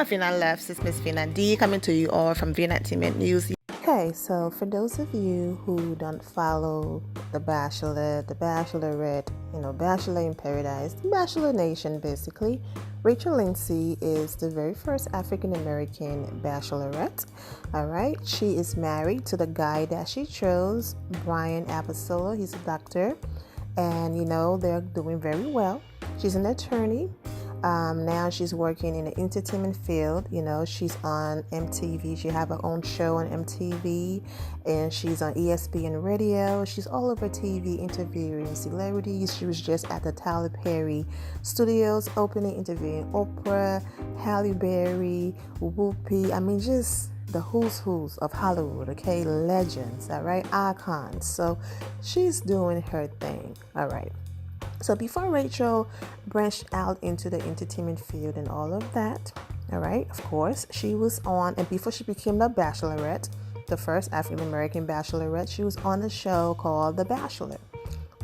my Fina Left, it's Miss Fina D coming to you all from Vienna Entertainment News. Okay, so for those of you who don't follow The Bachelor, The Bachelorette, Bachelor in Paradise, The Bachelor Nation basically, Rachel Lindsay is the very first African American bachelorette. Alright, she is married to the guy that she chose, Lindsay-Abasolo. He's a doctor, and they're doing very well. She's an attorney. Now she's working in the entertainment field. She's on MTV. She have her own show on MTV, and she's on ESPN radio. She's all over TV interviewing celebrities. She was just at the Tyler Perry Studios opening, interviewing Oprah, Halle Berry, Whoopi. Just the who's of Hollywood, okay? Legends, all right? Icons. So she's doing her thing, all right? So before Rachel branched out into the entertainment field and all of that, all right, of course, she was on, and before she became the Bachelorette, the first African-American Bachelorette, she was on a show called The Bachelor.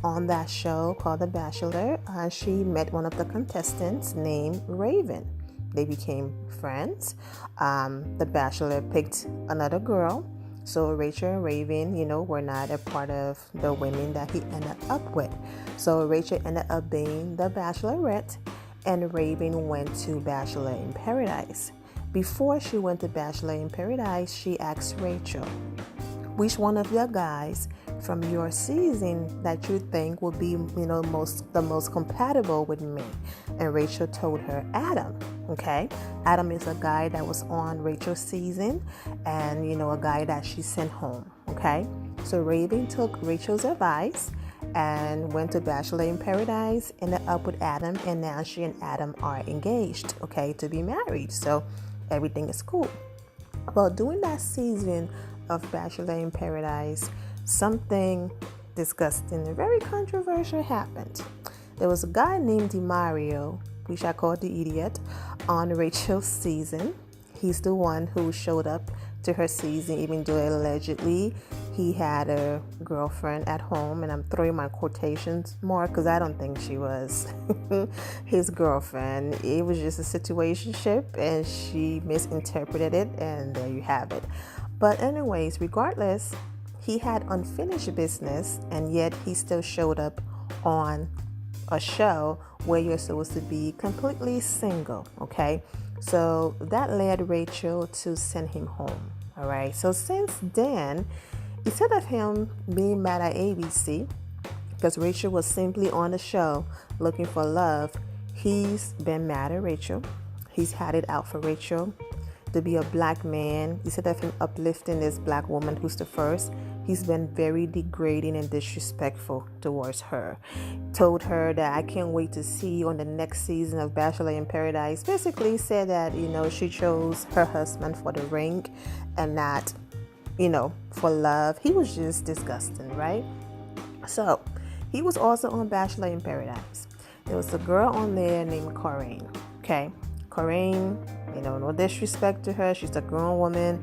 On that show called The Bachelor, she met one of the contestants named Raven. They became friends. The Bachelor picked another girl. So Rachel and Raven, were not a part of the women that he ended up with. So Rachel ended up being the Bachelorette, and Raven went to Bachelor in Paradise. Before she went to Bachelor in Paradise, she asked Rachel, which one of your guys from your season that you think would be, the most compatible with me? And Rachel told her Adam. Okay, Adam is a guy that was on Rachel's season, and a guy that she sent home. Okay, so Raven took Rachel's advice and went to Bachelor in Paradise, ended up with Adam, and now she and Adam are engaged, okay, to be married. So everything is cool. Well, during that season of Bachelor in Paradise, something disgusting and very controversial happened. There was a guy named DeMario, which I call the idiot, on Rachel's season. He's the one who showed up to her season, even though allegedly he had a girlfriend at home, and I'm throwing my quotations more because I don't think she was his girlfriend. It was just a situationship, and she misinterpreted it, and there you have it. But anyways, regardless, he had unfinished business, and yet he still showed up on a show where you're supposed to be completely single, okay? So that led Rachel to send him home, all right? So since then, instead of him being mad at ABC, because Rachel was simply on the show looking for love, he's been mad at Rachel. He's had it out for Rachel to be a black man. Instead of him uplifting this black woman who's the first, he's been very degrading and disrespectful towards her. Told her that I can't wait to see you on the next season of Bachelor in Paradise. Basically said that, she chose her husband for the ring and not, for love. He was just disgusting, right? So he was also on Bachelor in Paradise. There was a girl on there named Corinne, okay? Corinne, no disrespect to her. She's a grown woman.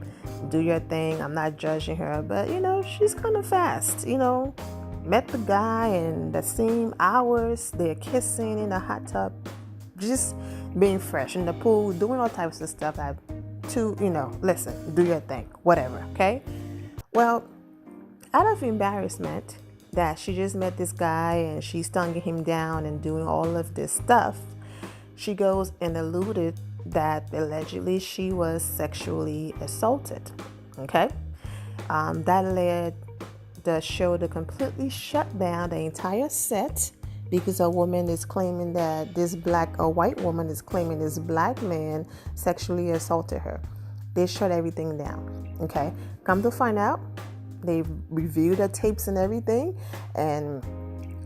Do your thing. I'm not judging her, but she's kind of fast. Met the guy in the same hours. They're kissing in the hot tub, just being fresh in the pool, doing all types of stuff. Listen, do your thing, whatever. Okay. Well, out of embarrassment that she just met this guy and she's tonguing him down and doing all of this stuff, she goes and alluded that allegedly she was sexually assaulted. Okay, that led the show to completely shut down the entire set because a woman is claiming that a white woman is claiming this black man sexually assaulted her. They shut everything down. Okay, come to find out, they reviewed the tapes and everything, and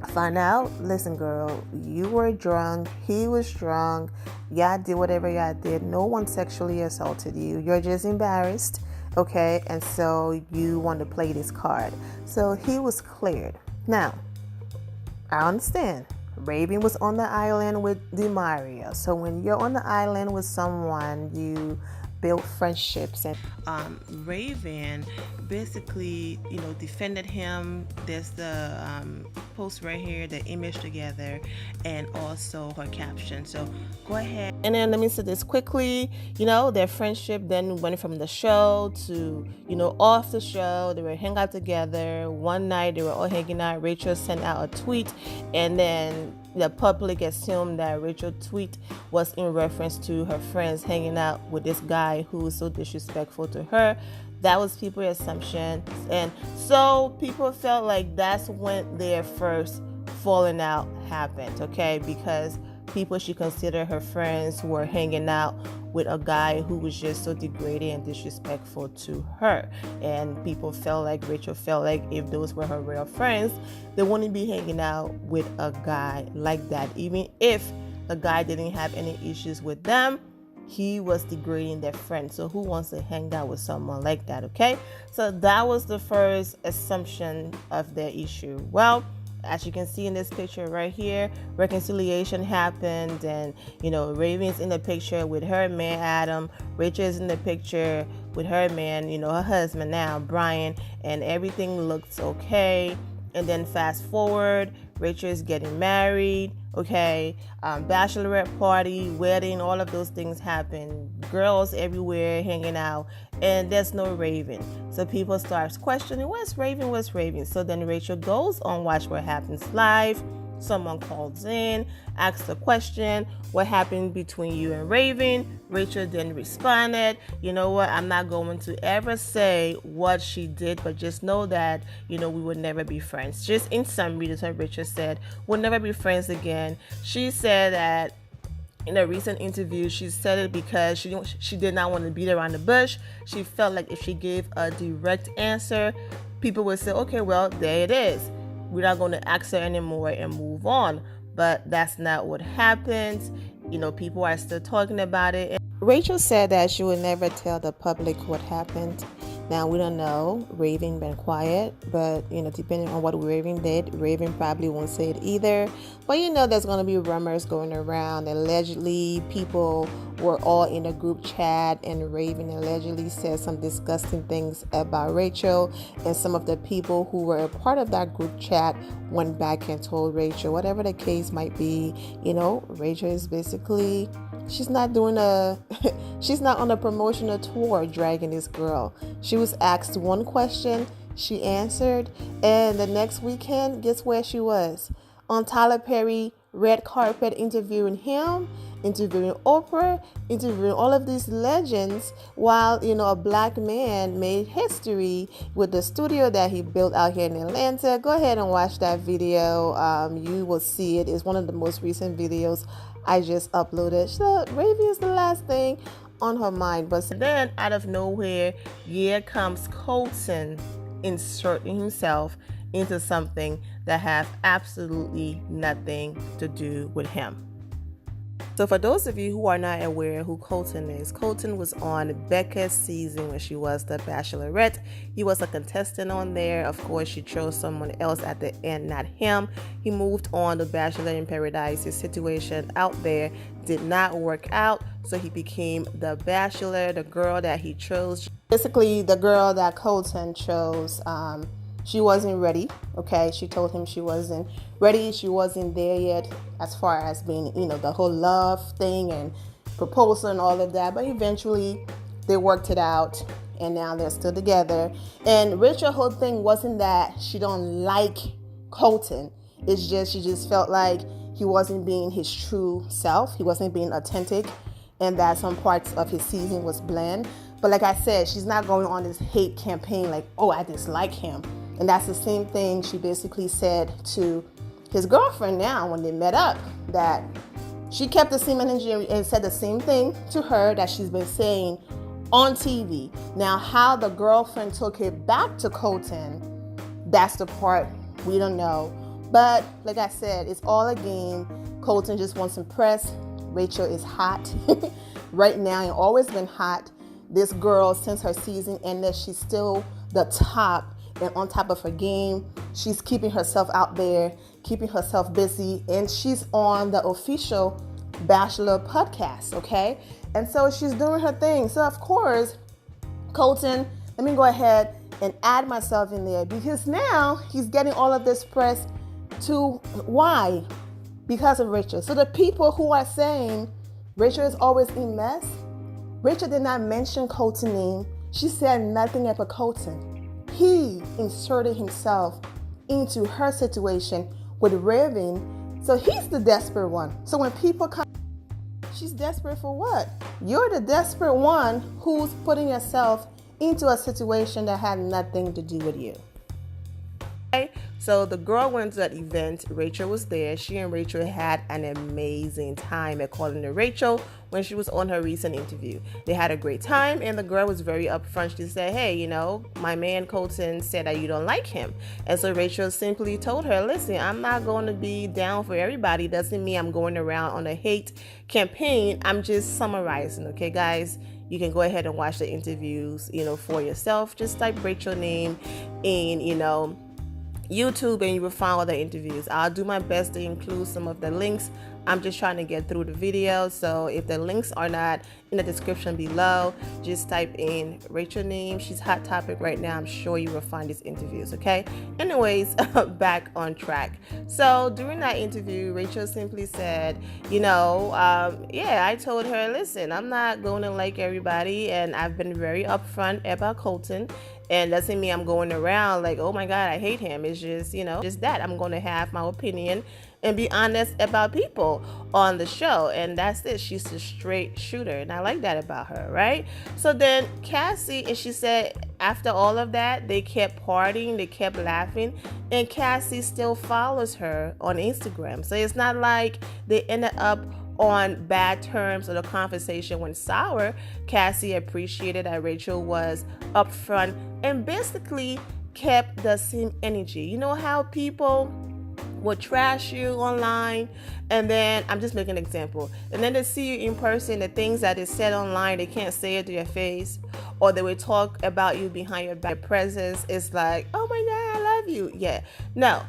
find out, listen, girl, you were drunk, he was drunk, y'all did whatever y'all did. No one sexually assaulted you. You're just embarrassed, okay? And so you want to play this card. So he was cleared. Now, I understand. Raven was on the island with DeMario. So when you're on the island with someone you've build friendships. And Raven basically, defended him. There's the post right here, the image together, and also her caption. So go ahead. And then let me say this quickly. Their friendship then went from the show to, off the show. They were hanging out together. One night they were all hanging out. Rachel sent out a tweet, and then the public assumed that Rachel's tweet was in reference to her friends hanging out with this guy who was so disrespectful to her. That was people's assumption. And so people felt like that's when their first falling out happened, okay? Because people she considered her friends were hanging out with a guy who was just so degrading and disrespectful to her. And people felt like, Rachel felt like if those were her real friends, they wouldn't be hanging out with a guy like that. Even if the guy didn't have any issues with them, he was degrading their friend. So who wants to hang out with someone like that, okay? So that was the first assumption of their issue. Well, as you can see in this picture right here, reconciliation happened, and Raven's in the picture with her man Adam. Rachel is in the picture with her man, her husband now, Brian, and everything looks okay. And then fast forward, Rachel is getting married, okay? Bachelorette party, wedding, all of those things happen. Girls everywhere hanging out, and there's no Raven. So people start questioning, where's Raven? So then Rachel goes on Watch What Happens Live. Someone calls in, asks a question, what happened between you and Raven? Rachel then responded, you know what, I'm not going to ever say what she did, but just know that, we would never be friends. Just in summary, that's what Rachel said, we'll never be friends again. She said that in a recent interview, she said it because she did not want to beat around the bush. She felt like if she gave a direct answer, people would say, okay, well, there it is. We're not going to ask her anymore and move on. But that's not what happened. People are still talking about it. And Rachel said that she would never tell the public what happened. Now, we don't know. Raven been quiet, but, depending on what Raven did, Raven probably won't say it either. But, there's going to be rumors going around. Allegedly, people were all in a group chat, and Raven allegedly said some disgusting things about Rachel. And some of the people who were a part of that group chat went back and told Rachel, whatever the case might be, Rachel is basically, she's not she's not on a promotional tour dragging this girl. She was asked one question, she answered, and the next weekend, guess where she was? On Tyler Perry red carpet, interviewing him, interviewing Oprah, interviewing all of these legends, while a black man made history with the studio that he built out here in Atlanta. Go ahead and watch that video. You will see it. It's one of the most recent videos I just uploaded. So Raven is the last thing on her mind. But then out of nowhere, here comes Colton inserting himself into something that has absolutely nothing to do with him. So for those of you who are not aware who Colton is, Colton was on Becca's season when she was the Bachelorette. He was a contestant on there. Of course, she chose someone else at the end, not him. He moved on to Bachelor in Paradise. His situation out there did not work out, so he became the Bachelor, the girl that he chose. Basically, the girl that Colton chose, she wasn't ready, okay? She told him she wasn't ready. She wasn't there yet as far as being, the whole love thing and proposal and all of that. But eventually they worked it out, and now they're still together. And Rachel's whole thing wasn't that she don't like Colton. It's just she just felt like he wasn't being his true self. He wasn't being authentic, and that some parts of his season was bland. But like I said, she's not going on this hate campaign like, oh, I dislike him. And that's the same thing she basically said to his girlfriend now when they met up, that she kept the same energy and said the same thing to her that she's been saying on TV. Now, how the girlfriend took it back to Colton, that's the part we don't know. But like I said, it's all a game. Colton just wants some press. Rachel is hot right now and always been hot. This girl, since her season ended, she's still the top and on top of her game. She's keeping herself out there, keeping herself busy, and she's on the official Bachelor podcast, okay? And so she's doing her thing. So of course, Colton, let me go ahead and add myself in there because now he's getting all of this press to why? Because of Rachel. So the people who are saying Rachel is always in mess, Rachel did not mention Colton's name. She said nothing about Colton. He inserted himself into her situation with Raven. So he's the desperate one. So when people come, she's desperate for what? You're the desperate one who's putting yourself into a situation that had nothing to do with you. Okay, so the girl went to that event. Rachel was there. She and Rachel had an amazing time, according to Rachel, when she was on her recent interview. They had a great time, and the girl was very upfront. She said, hey, my man Colton said that you don't like him. And so Rachel simply told her, listen, I'm not going to be down for everybody. Doesn't mean I'm going around on a hate campaign. I'm just summarizing, okay, guys? You can go ahead and watch the interviews, for yourself. Just type Rachel name in, YouTube, and you will find all the interviews. I'll do my best to include some of the links. I'm just trying to get through the video, so if the links are not in the description below, just type in Rachel name. She's hot topic right now. I'm sure you will find these interviews, okay? Anyways, back on track. So during that interview, Rachel simply said, I told her, listen, I'm not going to like everybody, and I've been very upfront about Colton. And doesn't mean I'm going around like, oh my God, I hate him. It's just, just that I'm going to have my opinion and be honest about people on the show. And that's it. She's a straight shooter. And I like that about her, right? So then Cassie, and she said after all of that, they kept partying, they kept laughing. And Cassie still follows her on Instagram. So it's not like they ended up on bad terms or the conversation went sour. Cassie appreciated that Rachel was upfront and basically kept the same energy. You know how people would trash you online, and then I'm just making an example, and then they see you in person, the things that is said online, they can't say it to your face, or they will talk about you behind your back. Presence is like, oh my God, I love you. Yeah, no.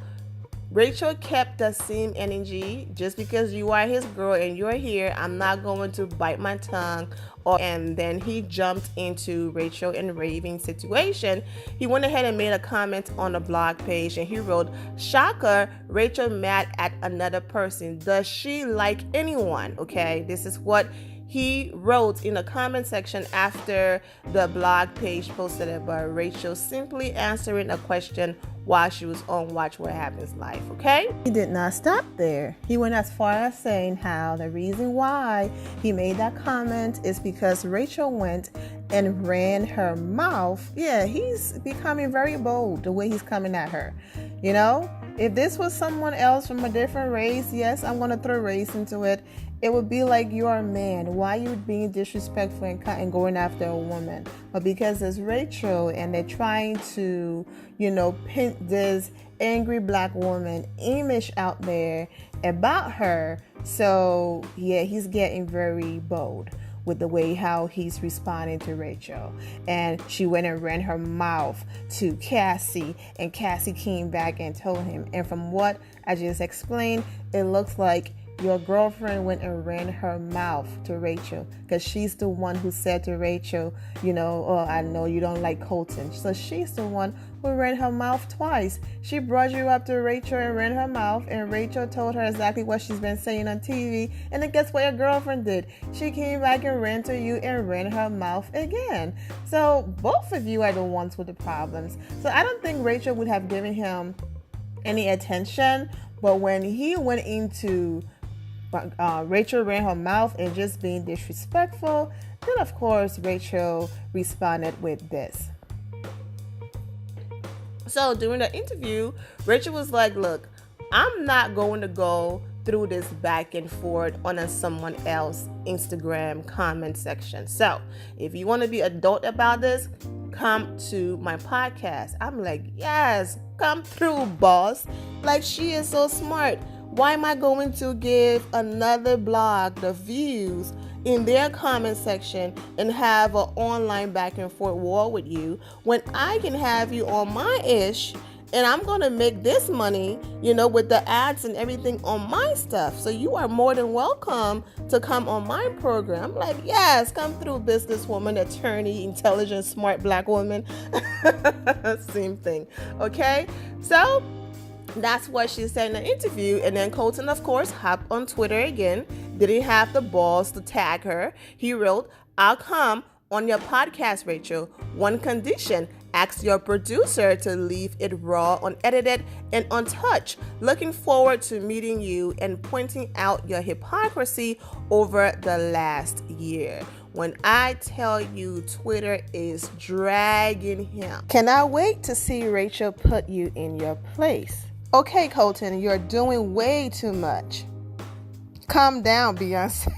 Rachel kept the same energy. Just because you are his girl and you're here, I'm not going to bite my tongue. And then he jumped into Rachel and Raven's situation. He went ahead and made a comment on the blog page, and he wrote, shocker, Rachel mad at another person. Does she like anyone? Okay, this is what he wrote in the comment section after the blog page posted about Rachel simply answering a question while she was on Watch What Happens Live, okay? He did not stop there. He went as far as saying how the reason why he made that comment is because Rachel went and ran her mouth. Yeah, he's becoming very bold the way he's coming at her. If this was someone else from a different race, yes, I'm going to throw race into it. It would be like, you're a man. Why are you being disrespectful and going after a woman? But because it's Rachel and they're trying to, paint this angry black woman image out there about her. So, yeah, he's getting very bold with the way how he's responding to Rachel. And she went and ran her mouth to Cassie, and Cassie came back and told him. And from what I just explained, it looks like your girlfriend went and ran her mouth to Rachel because she's the one who said to Rachel, oh, I know you don't like Colton. So she's the one who ran her mouth twice. She brought you up to Rachel and ran her mouth, and Rachel told her exactly what she's been saying on TV. And then guess what your girlfriend did? She came back and ran to you and ran her mouth again. So both of you are the ones with the problems. So I don't think Rachel would have given him any attention, but when he went into Rachel ran her mouth and just being disrespectful, then of course Rachel responded with this. So during the interview, Rachel was like, look, I'm not going to go through this back and forth on someone else's Instagram comment section. So if you want to be adult about this, come to my podcast. I'm like, yes, come through, boss. Like, she is so smart. Why am I going to give another blog the views in their comment section and have an online back and forth war with you when I can have you on my ish and I'm going to make this money, with the ads and everything on my stuff. So you are more than welcome to come on my program. I'm like, yes, come through, businesswoman, attorney, intelligent, smart black woman. Same thing. Okay. So that's what she said in the interview. And then Colton, of course, hopped on Twitter again. Didn't have the balls to tag her. He wrote, "I'll come on your podcast, Rachel. One condition, ask your producer to leave it raw, unedited, and untouched. Looking forward to meeting you and pointing out your hypocrisy over the last year." When I tell you Twitter is dragging him. Cannot wait to see Rachel put you in your place. Okay, Colton, you're doing way too much. Calm down, Beyonce.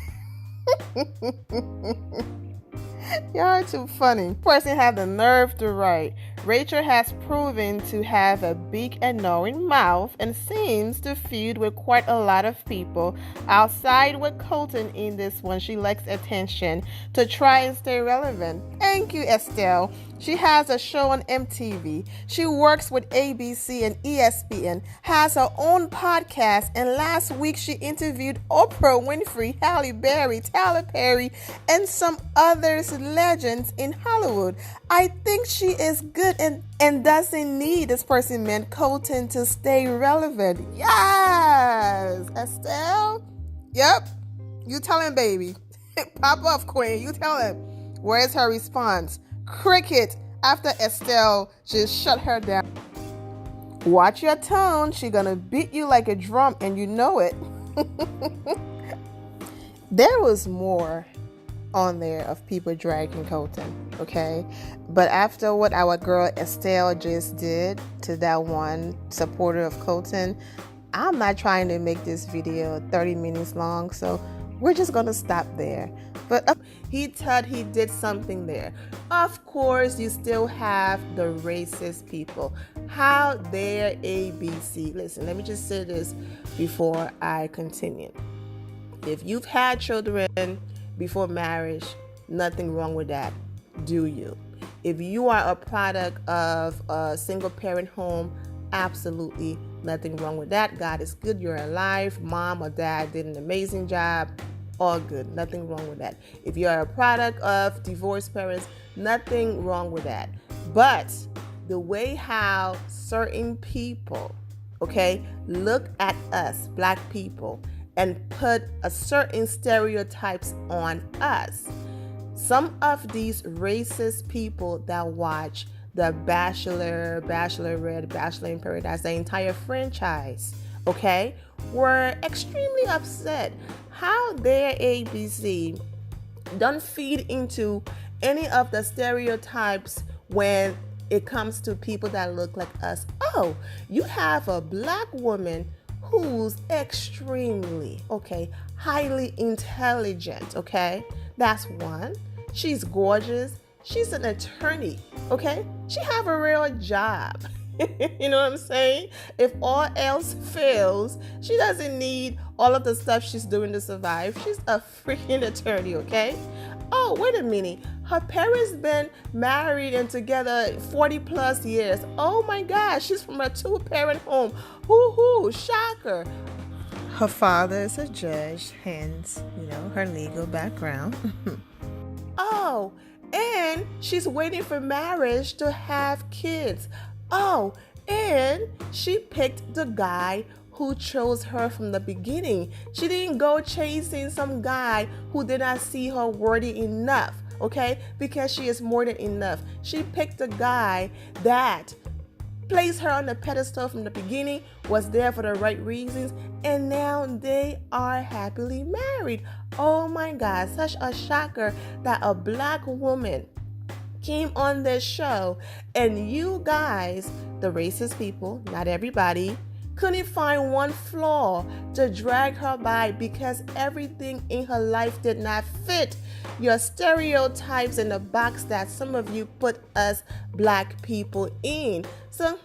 Y'all too funny. Person have the nerve to write, "Rachel has proven to have a big and knowing mouth and seems to feud with quite a lot of people. I'll side with Colton in this one. She likes attention to try and stay relevant." Thank you, Estelle. She has a show on MTV. She works with ABC and ESPN, has her own podcast, and last week she interviewed Oprah Winfrey, Halle Berry, Tyler Perry, and some others legends in Hollywood. I think she is good and doesn't need, this person meant Colton, to stay relevant. Yes, Estelle. Yep. You tell him, baby. Pop off, queen. You tell him. Where's her response? Cricket, after Estelle just shut her down. Watch your tone. She gonna beat you like a drum, and you know it. There was more on there of people dragging Colton, okay? But after what our girl Estelle just did to that one supporter of Colton, I'm not trying to make this video 30 minutes long, so we're just gonna stop there. But he thought he did something there. Of course, you still have the racist people. How dare ABC? Listen, let me just say this before I continue. If you've had children before marriage, nothing wrong with that. Do you? If you are a product of a single parent home, absolutely nothing wrong with that. God is good. You're alive. Mom or dad did an amazing job. All good. Nothing wrong with that. If you're a product of divorced parents, nothing wrong with that. But the way how certain people, okay, look at us, black people, and put a certain stereotypes on us. Some of these racist people that watch The Bachelor, Bachelorette, Bachelor in Paradise, the entire franchise, okay, were extremely upset. How dare ABC don't feed into any of the stereotypes when it comes to people that look like us? Oh, you have a black woman who's extremely, okay, highly intelligent, okay? That's one. She's gorgeous. She's an attorney, okay? She have a real job. You know what I'm saying? If all else fails, she doesn't need all of the stuff she's doing to survive. She's a freaking attorney, okay? Oh, wait a minute. Her parents been married and together 40 plus years. Oh my gosh, she's from a 2-parent home. Hoo-hoo, shocker. Her father is a judge, hence, her legal background. Oh, and she's waiting for marriage to have kids. Oh, and she picked the guy who chose her from the beginning. She didn't go chasing some guy who did not see her worthy enough, okay? Because she is more than enough. She picked a guy that placed her on the pedestal from the beginning, was there for the right reasons, and now they are happily married. Oh my God, such a shocker that a black woman came on this show and you guys, the racist people, not everybody, couldn't find one flaw to drag her by because everything in her life did not fit your stereotypes in the box that some of you put us black people in. So,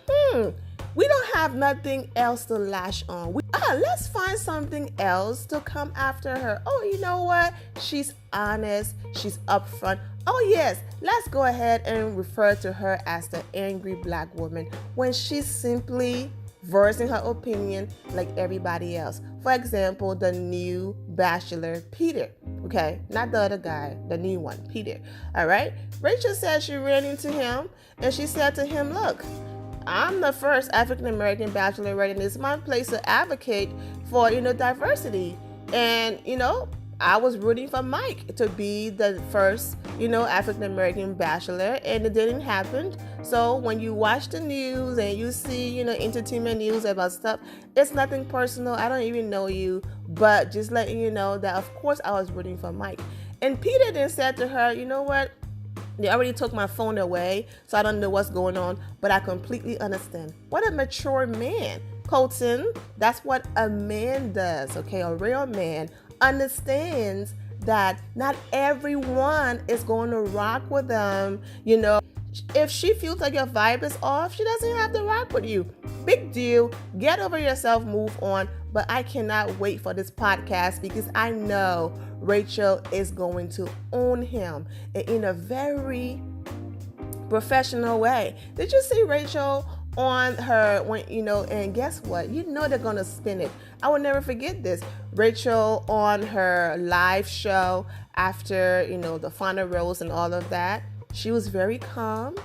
We don't have nothing else to lash on. Let's find something else to come after her. Oh, you know what? She's honest. She's upfront. Oh, yes. Let's go ahead and refer to her as the angry black woman when she's simply voicing her opinion like everybody else. For example, the new Bachelor, Peter. Okay, not the other guy, the new one, Peter. All right. Rachel said she ran into him and she said to him, look, I'm the first African American bachelorette, and it's my place to advocate for, diversity. And, I was rooting for Mike to be the first, African American bachelor, and it didn't happen. So when you watch the news and you see, entertainment news about stuff, it's nothing personal. I don't even know you, but just letting you know that, of course, I was rooting for Mike. And Peter then said to her, you know what? They already took my phone away, so I don't know what's going on, but I completely understand. What a mature man. Colton, that's what a man does, okay? A real man understands that not everyone is going to rock with them. If she feels like your vibe is off, she doesn't have to rock with you. Big deal. Get over yourself, move on. But I cannot wait for this podcast because I know Rachel is going to own him in a very professional way. Did you see Rachel on her and guess what? They're going to spin it. I will never forget this. Rachel on her live show after, the final rose and all of that. She was very calm.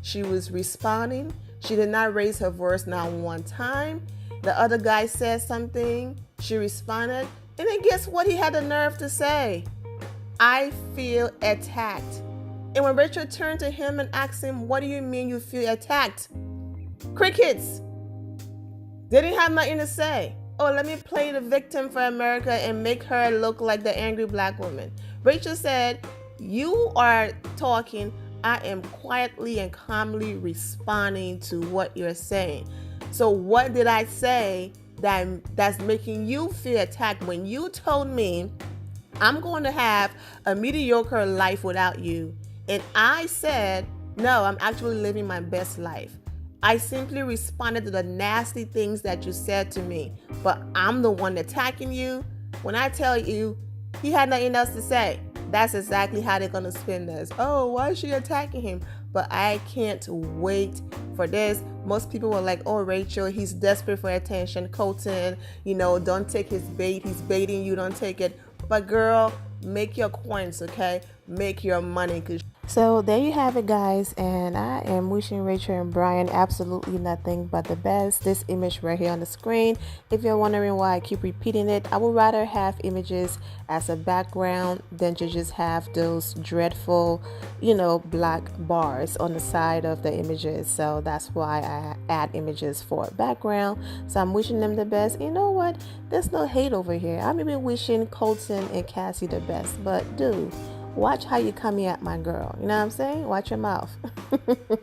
She was responding. She did not raise her voice not one time. The other guy said something. She responded. And then guess what he had the nerve to say? I feel attacked. And when Rachel turned to him and asked him, what do you mean you feel attacked? Crickets. They didn't have nothing to say. Oh, let me play the victim for America and make her look like the angry black woman. Rachel said, you are talking. I am quietly and calmly responding to what you're saying. So what did I say that's making you feel attacked when you told me I'm going to have a mediocre life without you? And I said, no, I'm actually living my best life. I simply responded to the nasty things that you said to me, but I'm the one attacking you. When I tell you, he had nothing else to say. That's exactly how they're going to spin this. Oh, why is she attacking him? But I can't wait for this. Most people were like, oh, Rachel, he's desperate for attention. Colton, don't take his bait. He's baiting you. Don't take it. But girl, make your coins, okay? Make your money. So there you have it, guys, and I am wishing Rachel and Brian absolutely nothing but the best. This image right here on the screen, if you're wondering why I keep repeating it, I would rather have images as a background than to just have those dreadful, black bars on the side of the images. So that's why I add images for a background. So I'm wishing them the best. You know what? There's no hate over here. I'm even wishing Colton and Cassie the best, but dude, watch how you come here at my girl. You know what I'm saying? Watch your mouth.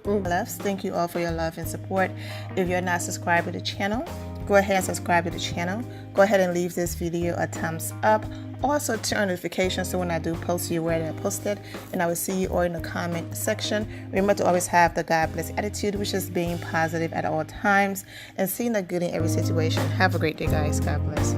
Loves, thank you all for your love and support. If you're not subscribed to the channel, go ahead and subscribe to the channel. Go ahead and leave this video a thumbs up. Also turn on notifications so when I do post, you're aware that I posted. And I will see you all in the comment section. Remember to always have the God bless attitude, which is being positive at all times and seeing the good in every situation. Have a great day, guys. God bless.